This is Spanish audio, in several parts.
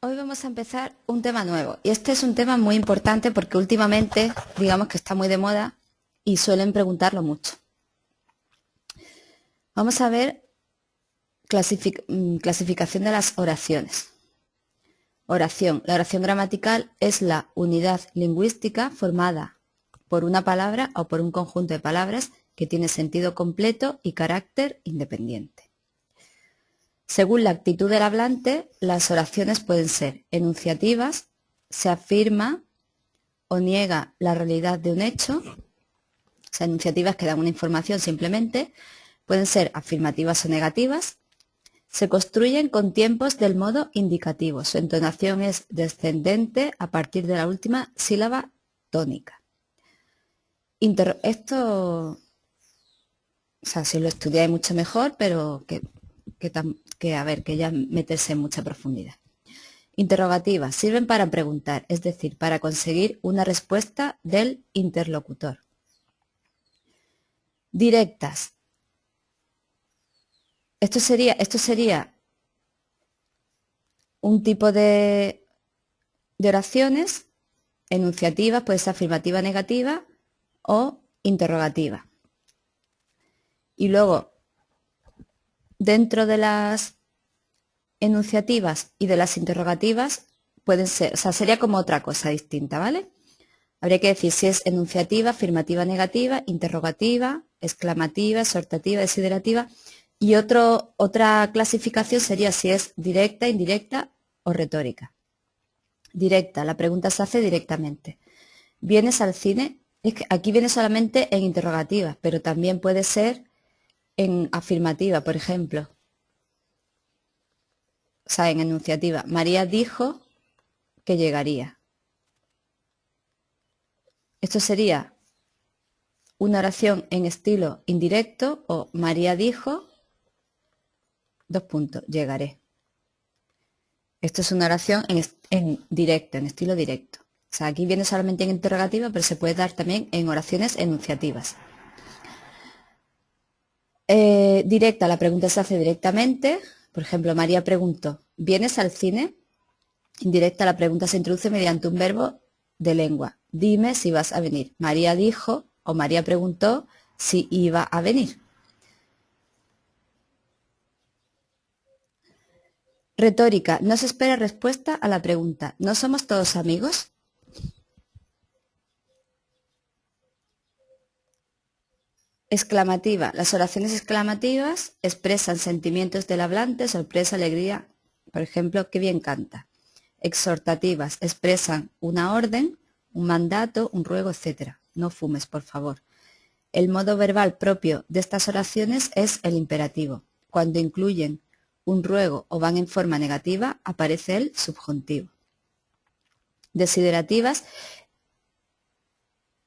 Hoy vamos a empezar un tema nuevo y este es un tema muy importante porque últimamente digamos que está muy de moda y suelen preguntarlo mucho. Vamos a ver clasificación de las oraciones. Oración. La oración gramatical es la unidad lingüística formada por una palabra o por un conjunto de palabras que tiene sentido completo y carácter independiente. Según la actitud del hablante, las oraciones pueden ser enunciativas, se afirma o niega la realidad de un hecho, o sea, enunciativas que dan una información simplemente, pueden ser afirmativas o negativas, se construyen con tiempos del modo indicativo, su entonación es descendente a partir de la última sílaba tónica. Esto, o sea, si lo estudiáis mucho mejor, pero que ya meterse en mucha profundidad. Interrogativas sirven para preguntar, es decir, para conseguir una respuesta del interlocutor. Directas. Esto sería un tipo de oraciones enunciativas, puede ser afirmativa, negativa o interrogativa. Y luego, dentro de las enunciativas y de las interrogativas, pueden ser, o sea, sería como otra cosa distinta, ¿vale? Habría que decir si es enunciativa, afirmativa, negativa, interrogativa, exclamativa, exhortativa, desiderativa. Y otra clasificación sería si es directa, indirecta o retórica. Directa, la pregunta se hace directamente. ¿Vienes al cine? Es que aquí viene solamente en interrogativa, pero también puede ser en afirmativa, por ejemplo. O sea, en enunciativa. María dijo que llegaría. Esto sería una oración en estilo indirecto o María dijo, llegaré. Esto es una oración en directo, en estilo directo. O sea, aquí viene solamente en interrogativa, pero se puede dar también en oraciones enunciativas. Directa, la pregunta se hace directamente. Por ejemplo, María preguntó, ¿vienes al cine? Indirecta, la pregunta se introduce mediante un verbo de lengua. Dime si vas a venir. María dijo o María preguntó si iba a venir. Retórica, no se espera respuesta a la pregunta. ¿No somos todos amigos? Exclamativa. Las oraciones exclamativas expresan sentimientos del hablante, sorpresa, alegría. Por ejemplo, qué bien canta. Exhortativas. Expresan una orden, un mandato, un ruego, etc. No fumes, por favor. El modo verbal propio de estas oraciones es el imperativo. Cuando incluyen un ruego o van en forma negativa, aparece el subjuntivo. Desiderativas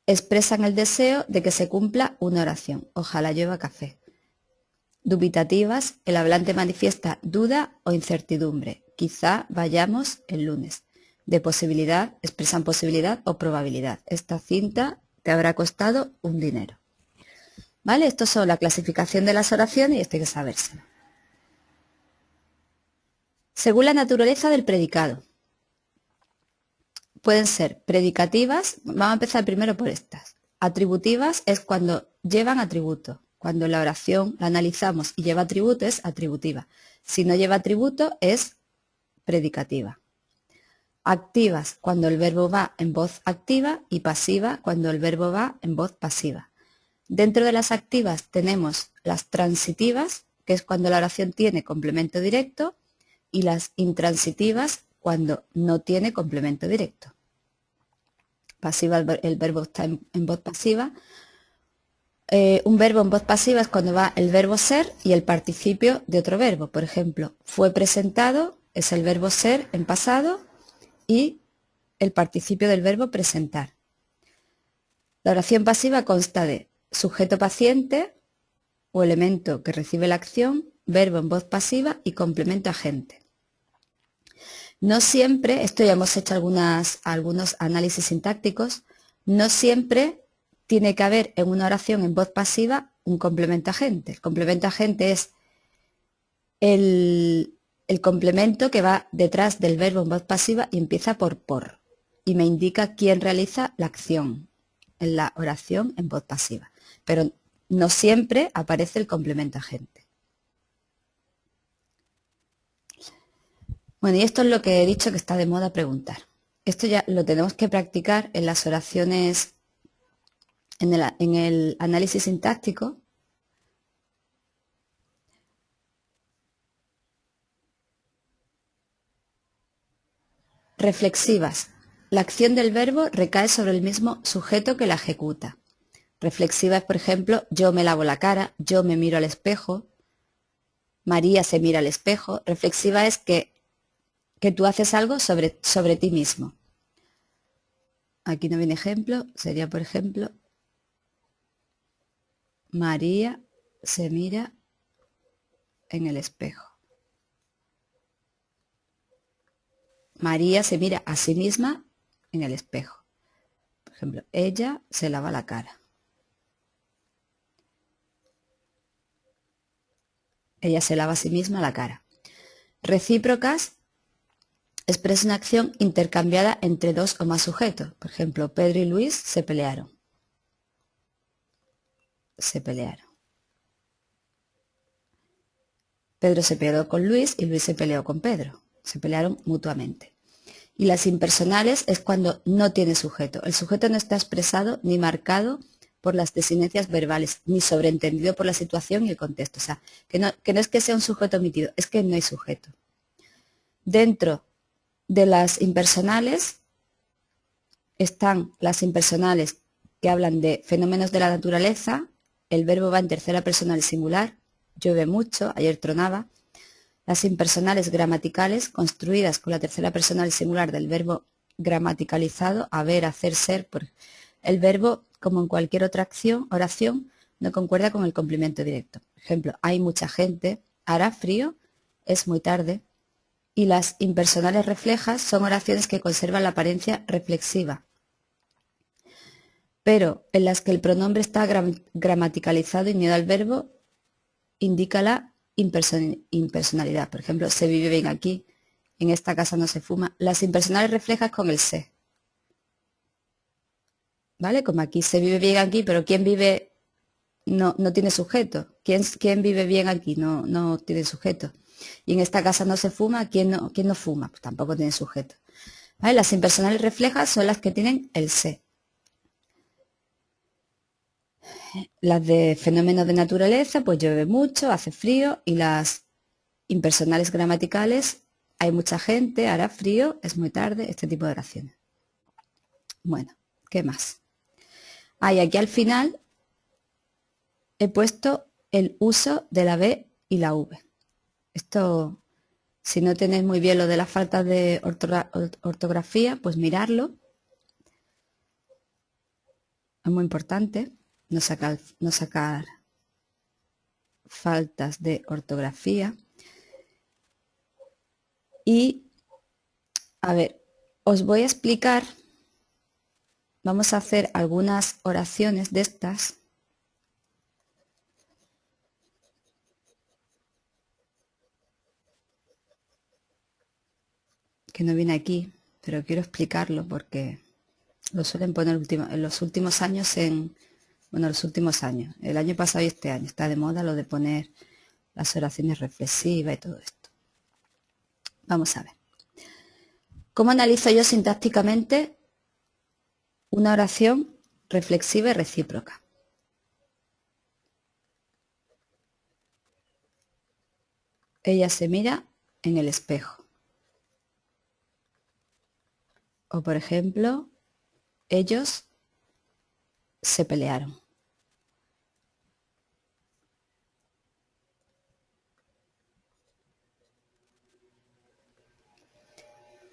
expresan el deseo de que se cumpla una oración. Ojalá llueva café. Dubitativas, el hablante manifiesta duda o incertidumbre. Quizá vayamos el lunes. De posibilidad, expresan posibilidad o probabilidad. Esta cinta te habrá costado un dinero. ¿Vale? Esto son la clasificación de las oraciones y esto hay que sabérselo. Según la naturaleza del predicado. Pueden ser predicativas, vamos a empezar primero por estas. Atributivas es cuando llevan atributo. Cuando la oración la analizamos y lleva atributo es atributiva. Si no lleva atributo es predicativa. Activas cuando el verbo va en voz activa y pasiva cuando el verbo va en voz pasiva. Dentro de las activas tenemos las transitivas, que es cuando la oración tiene complemento directo, y las intransitivas cuando no tiene complemento directo. Pasiva, el verbo está en voz pasiva. Un verbo en voz pasiva es cuando va el verbo ser y el participio de otro verbo. Por ejemplo, fue presentado es el verbo ser en pasado y el participio del verbo presentar. La oración pasiva consta de sujeto paciente o elemento que recibe la acción, verbo en voz pasiva y complemento agente. No siempre, esto ya hemos hecho algunos análisis sintácticos, no siempre tiene que haber en una oración en voz pasiva un complemento agente. El complemento agente es el complemento que va detrás del verbo en voz pasiva y empieza por y me indica quién realiza la acción en la oración en voz pasiva, pero no siempre aparece el complemento agente. Bueno, y esto es lo que he dicho que está de moda preguntar. Esto ya lo tenemos que practicar en las oraciones, en el análisis sintáctico. Reflexivas. La acción del verbo recae sobre el mismo sujeto que la ejecuta. Reflexiva es, por ejemplo, yo me lavo la cara, yo me miro al espejo, María se mira al espejo. Reflexiva es que tú haces algo sobre ti mismo. Aquí no viene ejemplo, sería, por ejemplo, María se mira en el espejo. María se mira a sí misma en el espejo. Por ejemplo, ella se lava la cara. Ella se lava a sí misma la cara. Recíprocas expresa una acción intercambiada entre dos o más sujetos. Por ejemplo, Pedro y Luis se pelearon. Se pelearon. Pedro se peleó con Luis y Luis se peleó con Pedro. Se pelearon mutuamente. Y las impersonales es cuando no tiene sujeto. El sujeto no está expresado ni marcado por las desinencias verbales, ni sobreentendido por la situación y el contexto. O sea, que no es que sea un sujeto omitido, es que no hay sujeto. Dentro de las impersonales están las impersonales que hablan de fenómenos de la naturaleza. El verbo va en tercera persona del singular. Llueve mucho, ayer tronaba. Las impersonales gramaticales, construidas con la tercera persona del singular del verbo gramaticalizado, haber, hacer, ser. El verbo, como en cualquier otra oración, no concuerda con el complemento directo. Por ejemplo, hay mucha gente, hará frío, es muy tarde. Y las impersonales reflejas son oraciones que conservan la apariencia reflexiva, pero en las que el pronombre está gramaticalizado y unido al verbo, indica la impersonalidad. Por ejemplo, se vive bien aquí, en esta casa no se fuma. Las impersonales reflejas con el se. ¿Vale? Como aquí se vive bien aquí, pero ¿quién vive? No tiene sujeto. ¿Quién vive bien aquí? No tiene sujeto. Y en esta casa no se fuma, ¿quién no fuma? Pues tampoco tiene sujeto. ¿Vale? Las impersonales reflejas son las que tienen el se. Las de fenómenos de naturaleza, pues llueve mucho, hace frío, y las impersonales gramaticales, hay mucha gente, hará frío, es muy tarde, este tipo de oraciones. Bueno, ¿qué más? Aquí al final he puesto el uso de la B y la V. Esto, si no tenéis muy bien lo de las faltas de ortografía, pues mirarlo. Es muy importante no sacar faltas de ortografía. Y, a ver, os voy a explicar, vamos a hacer algunas oraciones de estas. Que no viene aquí, pero quiero explicarlo porque lo suelen poner en los últimos años los últimos años, el año pasado y este año, está de moda lo de poner las oraciones reflexivas y todo esto. Vamos a ver. ¿Cómo analizo yo sintácticamente una oración reflexiva y recíproca? Ella se mira en el espejo. O por ejemplo, ellos se pelearon.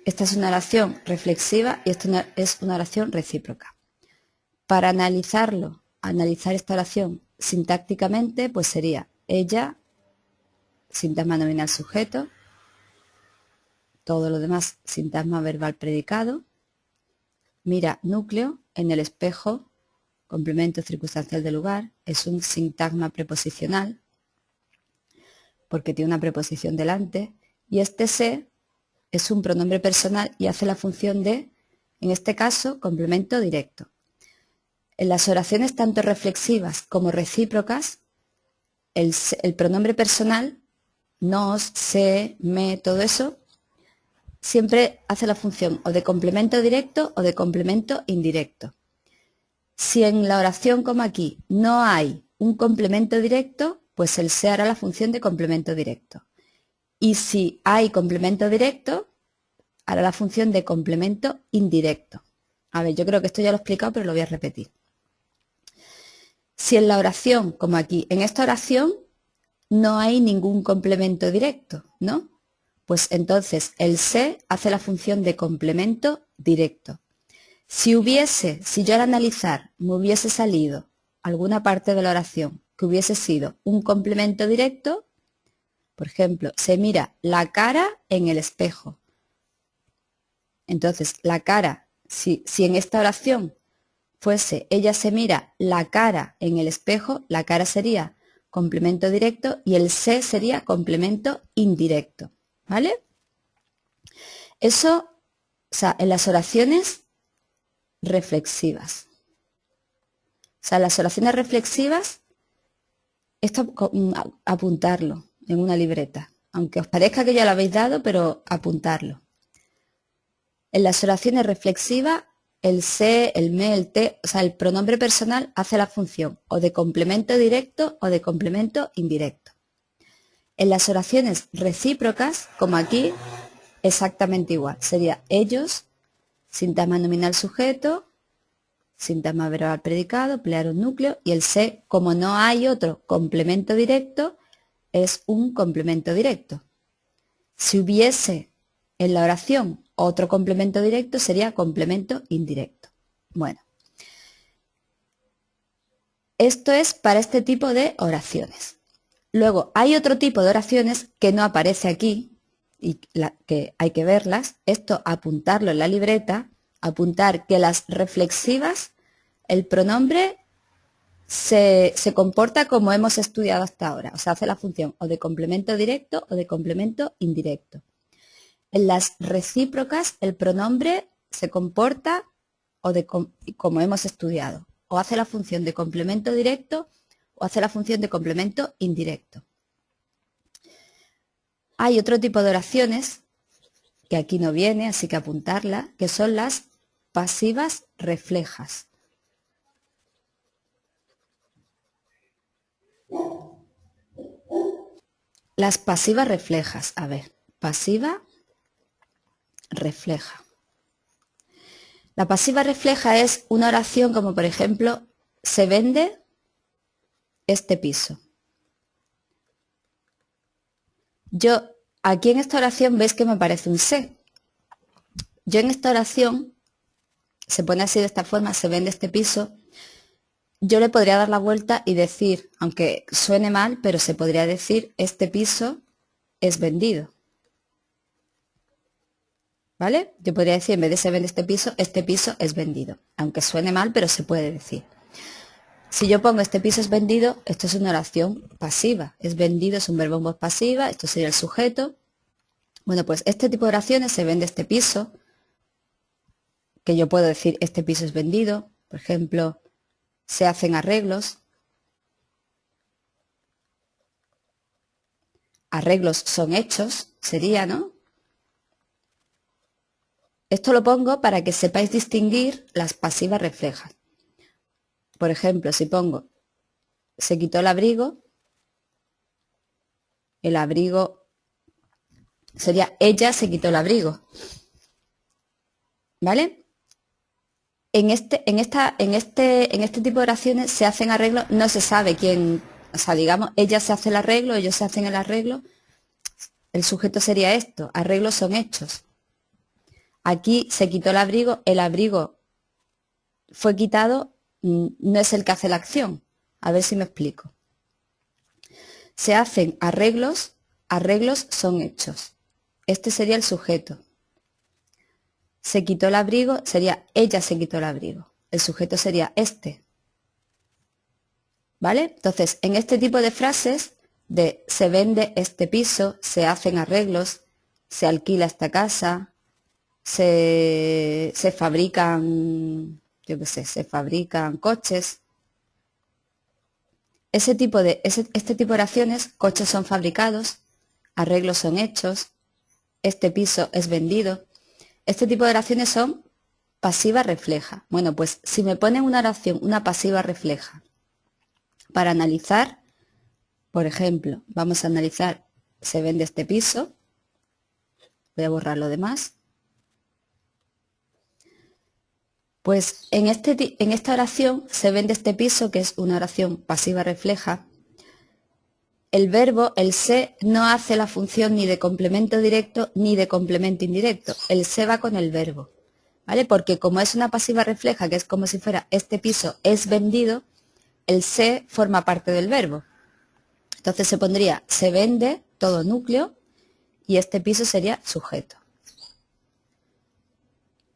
Esta es una oración reflexiva y esta es una oración recíproca. Para analizar esta oración sintácticamente, pues sería ella, sintagma nominal sujeto, todo lo demás sintagma verbal predicado, mira núcleo, en el espejo, complemento circunstancial del lugar, es un sintagma preposicional porque tiene una preposición delante, y este se es un pronombre personal y hace la función de, en este caso, complemento directo. En las oraciones tanto reflexivas como recíprocas, el pronombre personal, nos, se, me, todo eso, siempre hace la función o de complemento directo o de complemento indirecto. Si en la oración como aquí no hay un complemento directo, pues el se hará la función de complemento directo. Y si hay complemento directo, hará la función de complemento indirecto. A ver, yo creo que esto ya lo he explicado, pero lo voy a repetir. Si en la oración, como aquí, en esta oración no hay ningún complemento directo, ¿no? Pues entonces el se hace la función de complemento directo. Si yo al analizar me hubiese salido alguna parte de la oración que hubiese sido un complemento directo, por ejemplo, se mira la cara en el espejo. Entonces, la cara, si en esta oración fuese ella se mira la cara en el espejo, la cara sería complemento directo y el se sería complemento indirecto, ¿vale? Eso, o sea, en las oraciones reflexivas. O sea, las oraciones reflexivas, esto apuntarlo en una libreta. Aunque os parezca que ya lo habéis dado, pero apuntarlo. En las oraciones reflexivas, el se, el me, el te, o sea, el pronombre personal hace la función o de complemento directo o de complemento indirecto. En las oraciones recíprocas, como aquí, exactamente igual. Sería ellos, sintagma nominal sujeto, sintagma verbal predicado, emplear un núcleo, y el se, como no hay otro complemento directo, es un complemento directo. Si hubiese en la oración otro complemento directo, sería complemento indirecto. Bueno, esto es para este tipo de oraciones. Luego, hay otro tipo de oraciones que no aparece aquí y que hay que verlas. Esto, apuntarlo en la libreta, apuntar que las reflexivas, el pronombre se comporta como hemos estudiado hasta ahora. O sea, hace la función o de complemento directo o de complemento indirecto. En las recíprocas, el pronombre se comporta o de como hemos estudiado. O hace la función de complemento directo o hace la función de complemento indirecto. Hay otro tipo de oraciones que aquí no viene, así que apuntarla, que son las pasivas reflejas. Las pasivas reflejas, a ver, pasiva refleja. La pasiva refleja es una oración como por ejemplo, se vende este piso. Yo, aquí en esta oración veis que me aparece un se. Yo en esta oración, se pone así de esta forma, se vende este piso. Yo le podría dar la vuelta y decir, aunque suene mal, pero se podría decir, este piso es vendido. ¿Vale? Yo podría decir, en vez de se vende este piso es vendido. Aunque suene mal, pero se puede decir. Si yo pongo este piso es vendido, esto es una oración pasiva. Es vendido, es un verbo en voz pasiva, esto sería el sujeto. Bueno, pues este tipo de oraciones, se vende este piso, que yo puedo decir este piso es vendido. Por ejemplo, se hacen arreglos. Arreglos son hechos, sería, ¿no? Esto lo pongo para que sepáis distinguir las pasivas reflejas. Por ejemplo, si pongo se quitó el abrigo sería ella se quitó el abrigo. ¿Vale? En este tipo de oraciones se hacen arreglos, no se sabe quién, o sea, digamos, ella se hace el arreglo, ellos se hacen el arreglo, el sujeto sería esto, arreglos son hechos. Aquí se quitó el abrigo fue quitado, no es el que hace la acción. A ver si me explico. Se hacen arreglos, arreglos son hechos. Este sería el sujeto. Se quitó el abrigo, sería ella se quitó el abrigo. El sujeto sería este. ¿Vale? Entonces, en este tipo de frases de se vende este piso, se hacen arreglos, se alquila esta casa, se fabrican, yo qué sé, se fabrican coches. Este tipo de oraciones, coches son fabricados, arreglos son hechos, este piso es vendido. Este tipo de oraciones son pasiva refleja. Bueno, pues si me ponen una oración, una pasiva refleja, para analizar, por ejemplo, vamos a analizar, se vende este piso, voy a borrar lo demás. Pues en esta oración se vende este piso, que es una oración pasiva refleja. El verbo, el se, no hace la función ni de complemento directo ni de complemento indirecto. El se va con el verbo, ¿vale? Porque como es una pasiva refleja, que es como si fuera este piso es vendido, el se forma parte del verbo. Entonces se pondría se vende, todo núcleo, y este piso sería sujeto.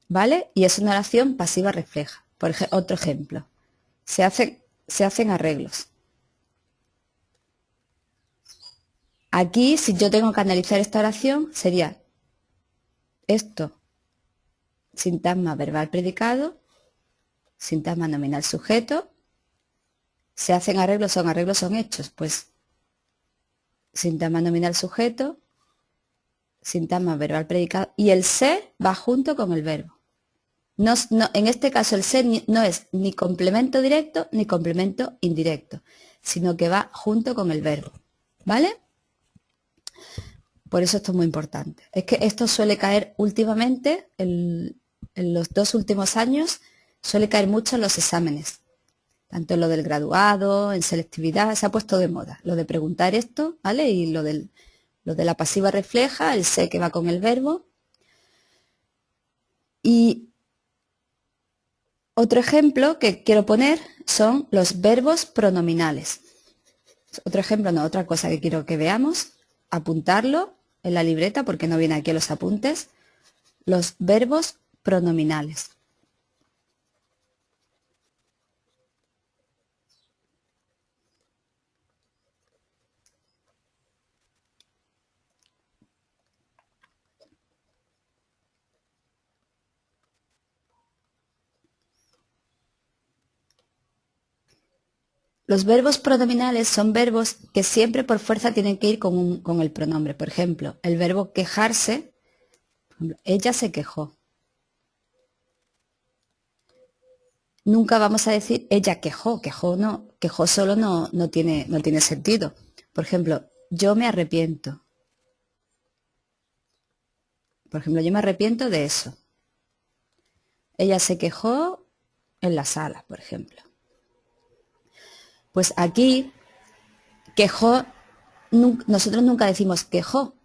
¿Vale? Y es una oración pasiva refleja. Otro ejemplo. Se hacen arreglos. Aquí, si yo tengo que analizar esta oración, sería esto, sintagma verbal predicado, sintagma nominal sujeto. Se hacen arreglos, son hechos. Pues sintagma nominal sujeto, sintagma verbal predicado, y el se va junto con el verbo. En este caso el se no es ni complemento directo ni complemento indirecto, sino que va junto con el verbo, ¿vale? Por eso esto es muy importante. Es que esto suele caer últimamente, en los 2 últimos años, suele caer mucho en los exámenes. Tanto en lo del graduado, en selectividad, se ha puesto de moda. Lo de preguntar esto, ¿vale? Y lo de la pasiva refleja, el se que va con el verbo. Y otro ejemplo que quiero poner son los verbos pronominales. Otro ejemplo, no, otra cosa que quiero que veamos, apuntarlo en la libreta porque no viene aquí en los apuntes, los verbos pronominales. Los verbos pronominales son verbos que siempre por fuerza tienen que ir con el pronombre. Por ejemplo, el verbo quejarse, ella se quejó. Nunca vamos a decir ella quejó, quejó solo no tiene sentido. Por ejemplo, yo me arrepiento. Por ejemplo, yo me arrepiento de eso. Ella se quejó en la sala, por ejemplo. Pues aquí, quejó, nosotros nunca decimos quejó.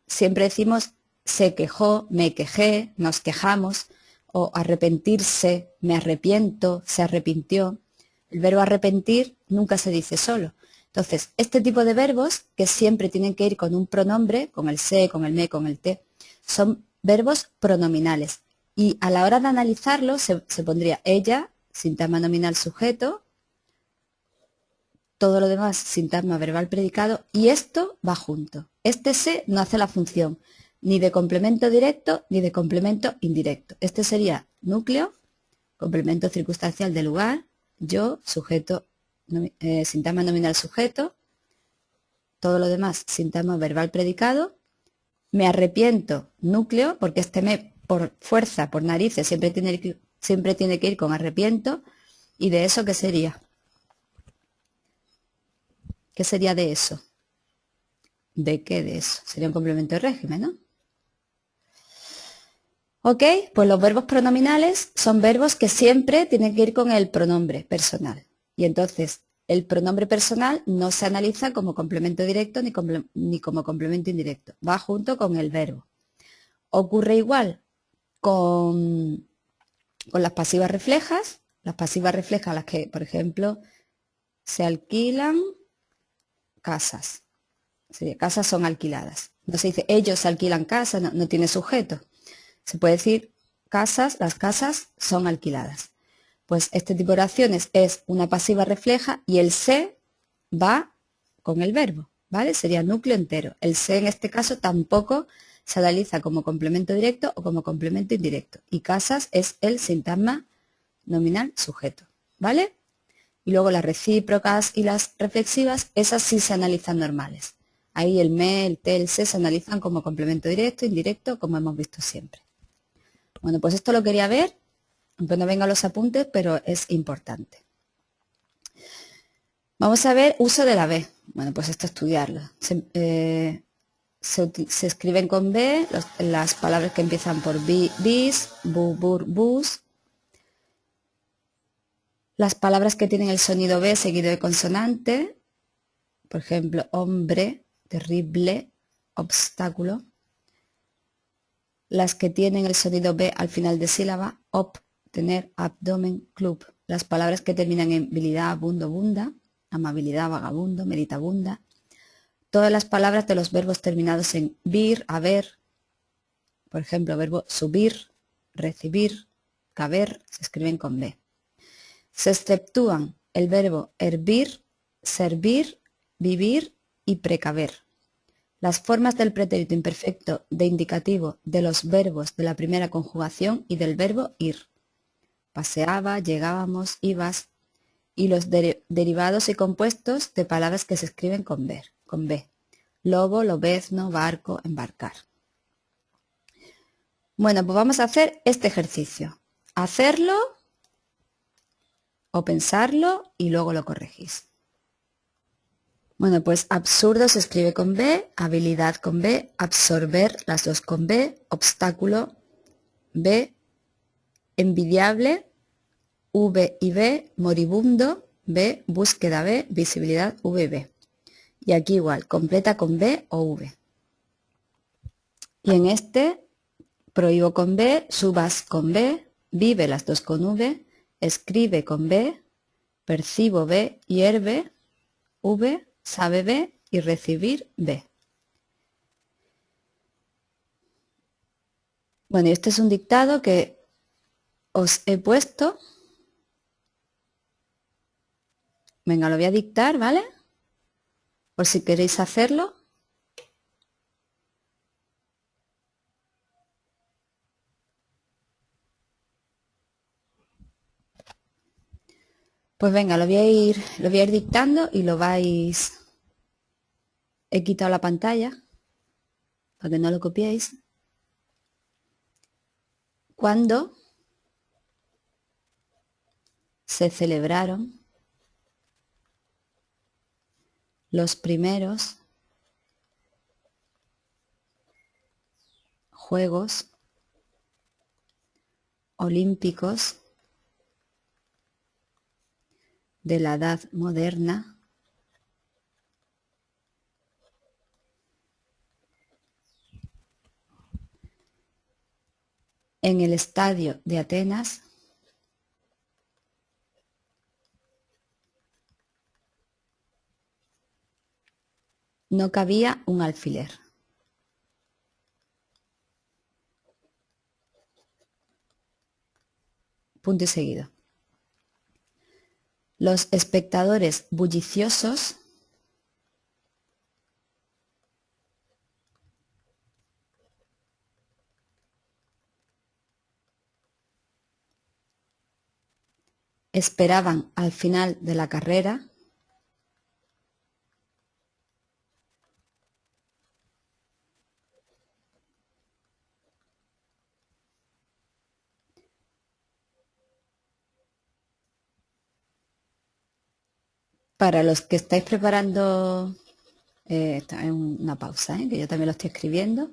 Siempre decimos se quejó, me quejé, nos quejamos, o arrepentirse, me arrepiento, se arrepintió. El verbo arrepentir nunca se dice solo. Entonces, este tipo de verbos, que siempre tienen que ir con un pronombre, con el se, con el me, con el te, son verbos pronominales. Y a la hora de analizarlo se pondría ella, sintagma nominal sujeto, todo lo demás sintagma verbal predicado, y esto va junto. Este se no hace la función ni de complemento directo ni de complemento indirecto. Este sería núcleo, complemento circunstancial de lugar, yo, sujeto, sintagma nominal sujeto, todo lo demás sintagma verbal predicado, me arrepiento, núcleo, porque este me por fuerza, por narices, siempre tiene que ir con arrepiento, y de eso, ¿qué sería? ¿Qué sería de eso? ¿De qué de eso? Sería un complemento de régimen, ¿no? Ok, pues los verbos pronominales son verbos que siempre tienen que ir con el pronombre personal. Y entonces, el pronombre personal no se analiza como complemento directo ni como complemento indirecto. Va junto con el verbo. Ocurre igual con las pasivas reflejas. Las pasivas reflejas, las que, por ejemplo, se alquilan casas. Casas son alquiladas. No se dice ellos alquilan casas, no tiene sujeto. Se puede decir las casas son alquiladas. Pues este tipo de oraciones es una pasiva refleja y el se va con el verbo, ¿vale? Sería núcleo entero. El se en este caso tampoco se analiza como complemento directo o como complemento indirecto. Y casas es el sintagma nominal sujeto, ¿vale? Y luego las recíprocas y las reflexivas, esas sí se analizan normales. Ahí el me, el te, el se analizan como complemento directo, indirecto, como hemos visto siempre. Bueno, pues esto lo quería ver, aunque no vengan los apuntes, pero es importante. Vamos a ver uso de la B. Bueno, pues esto estudiarlo. Se escriben con B las palabras que empiezan por bis, bu, bur, bus. Las palabras que tienen el sonido B seguido de consonante, por ejemplo, hombre, terrible, obstáculo. Las que tienen el sonido B al final de sílaba, op, tener, abdomen, club. Las palabras que terminan en habilidad, bundo, bunda, amabilidad, vagabundo, meditabunda. Todas las palabras de los verbos terminados en vir, haber, por ejemplo, verbo subir, recibir, caber, se escriben con B. Se exceptúan el verbo hervir, servir, vivir y precaver. Las formas del pretérito imperfecto de indicativo de los verbos de la primera conjugación y del verbo ir. Paseaba, llegábamos, ibas. Y los derivados y compuestos de palabras que se escriben con B. Lobo, lobezno, barco, embarcar. Bueno, pues vamos a hacer este ejercicio. Hacerlo o pensarlo y luego lo corregís. Bueno, pues absurdo se escribe con B, habilidad con B, absorber las dos con B, obstáculo B, envidiable V y B, moribundo B, búsqueda B, visibilidad VB. Y aquí igual, completa con B o V. Y en este, prohíbo con B, subas con B, vive las dos con V, escribe con B, percibo B, hierve V, sabe B y recibir B. Bueno, y este es un dictado que os he puesto. Venga, lo voy a dictar, ¿vale? Por si queréis hacerlo. Pues venga, lo voy a ir dictando y lo vais... He quitado la pantalla para que no lo copiéis. Cuando se celebraron los primeros Juegos Olímpicos de la Edad Moderna en el estadio de Atenas, no cabía un alfiler. Punto y seguido. Los espectadores bulliciosos esperaban al final de la carrera para los que estáis preparando, está en una pausa, que yo también lo estoy escribiendo,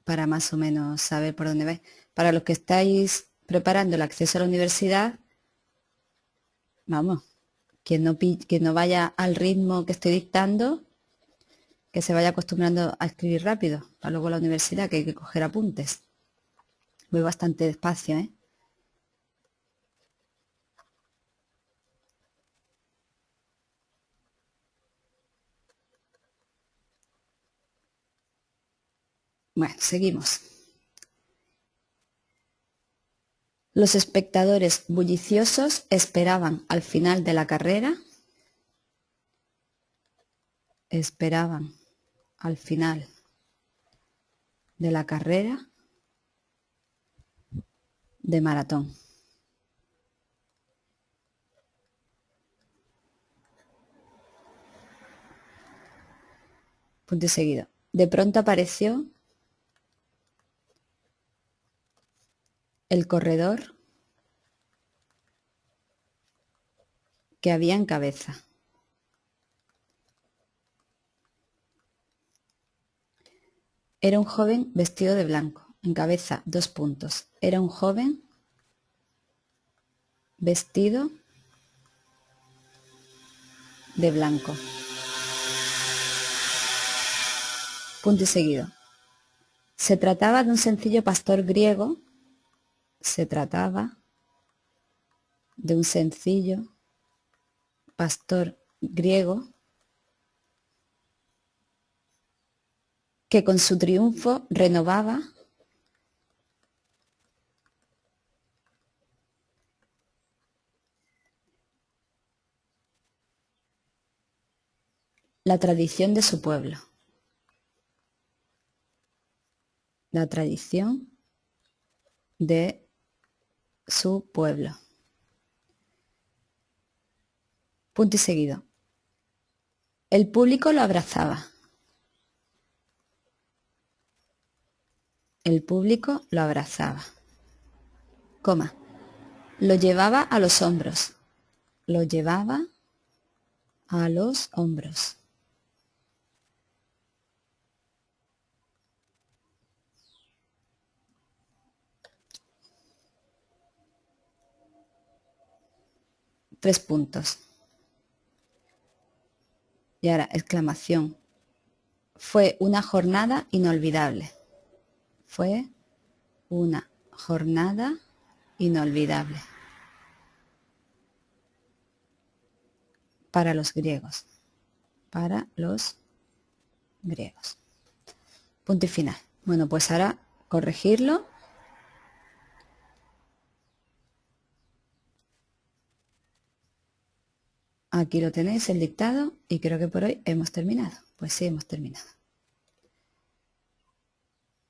para más o menos saber por dónde vais. Para los que estáis preparando el acceso a la universidad, vamos, quien no vaya al ritmo que estoy dictando, que se vaya acostumbrando a escribir rápido, para luego la universidad, que hay que coger apuntes. Voy bastante despacio, ¿eh? Bueno, seguimos. Los espectadores bulliciosos esperaban al final de la carrera, esperaban al final de la carrera de maratón. Punto y seguido. De pronto apareció el corredor que había en cabeza. Era un joven vestido de blanco. En cabeza, 2 puntos. Era un joven vestido de blanco. Punto y seguido. Se trataba de un sencillo pastor griego. Se trataba de un sencillo pastor griego que con su triunfo renovaba la tradición de su pueblo. La tradición de su pueblo. Punto y seguido. El público lo abrazaba. El público lo abrazaba. Coma. Lo llevaba a los hombros. Lo llevaba a los hombros. Tres puntos. Y ahora, exclamación. Fue una jornada inolvidable. Fue una jornada inolvidable para los griegos. Para los griegos. Punto y final. Bueno, pues ahora corregirlo. Aquí lo tenéis, el dictado, y creo que por hoy hemos terminado. Pues sí, hemos terminado.